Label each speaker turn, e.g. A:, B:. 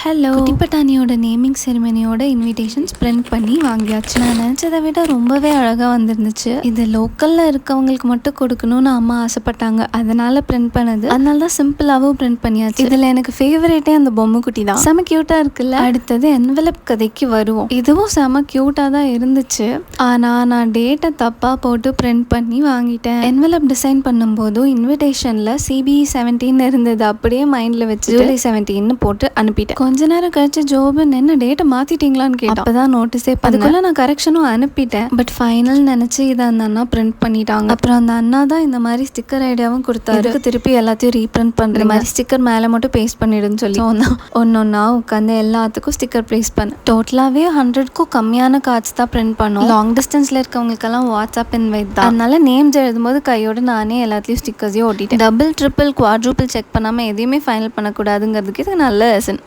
A: Hello, குட்டிப்பட்டாணியோட naming செரிமனியோட invitations print பண்ணி வாங்கியாச்சு. நான் நினச்சதை விட ரொம்பவே அழகாக வந்துருந்துச்சு. இது லோக்கலில் இருக்கவங்களுக்கு மட்டும் கொடுக்கணும்னு அம்மா ஆசைப்பட்டாங்க, அதனால பிரிண்ட் பண்ணது. அதனால தான் சிம்பிளாகவும் பிரிண்ட் பண்ணியாச்சு. இதில் எனக்கு ஃபேவரேட்டே அந்த பொம்மை குட்டி தான். செம க்யூட்டாக இருக்குல்ல. அடுத்தது என்வெலப் கதைக்கு வருவோம். இதுவும் செம க்யூட்டாக தான் இருந்துச்சு. ஆனால் நான் டேட்டை தப்பாக போட்டு பிரிண்ட் பண்ணி வாங்கிட்டேன். என்வெலப் டிசைன் பண்ணும்போதும் இன்விடேஷனில் CBE 17 இருந்தது. அப்படியே மைண்டில் வச்சு ஜூலை 17 போட்டு அனுப்பிட்டேன். கொஞ்ச நேரம் கழிச்சு ஜோபன் என்ன டேட்டை மாத்திட்டீங்களான்னு கேட்டேன். அப்பதான் நோட்டீஸே அதுக்குள்ள நான் கரெக்ஷனும் அனுப்பிட்டேன். பட் ஃபைனல் நினைச்சு இதை அந்த அண்ணா பிரிண்ட் பண்ணிட்டாங்க. அப்புறம் அந்த அண்ணா தான் இந்த மாதிரி ஸ்டிக்கர் ஐடியாவும் கொடுத்தாரு. திருப்பி எல்லாத்தையும் ரீபிரிண்ட் பண்ற மாதிரி ஸ்டிக்கர் மேல மட்டும் பேஸ்ட் பண்ணிடுன்னு சொல்லி ஒன்னொன்னா உட்காந்து எல்லாத்துக்கும் ஸ்டிக்கர் பேஸ்ட் பண்ண. டோட்டலாவே 100க்கும் கம்மியான கார்ட்ஸ் தான் பிரிண்ட் பண்ணோம். லாங் டிஸ்டன்ஸ்ல இருக்கவங்களுக்கெல்லாம் வாட்ஸ்அப் இன்வைட் தான். அதனால நேம்ஸ் எழுதும்போது கையோட நானே எல்லாத்தையும் ஸ்டிக்கர்ஸையும் ஓட்டிட்டேன். டபுள் ட்ரிபிள் குவாட்ரூபிள் செக் பண்ணாம எதையுமே ஃபைனல் பண்ணக்கூடாதுங்கிறதுக்கு இது நல்ல லெசன்.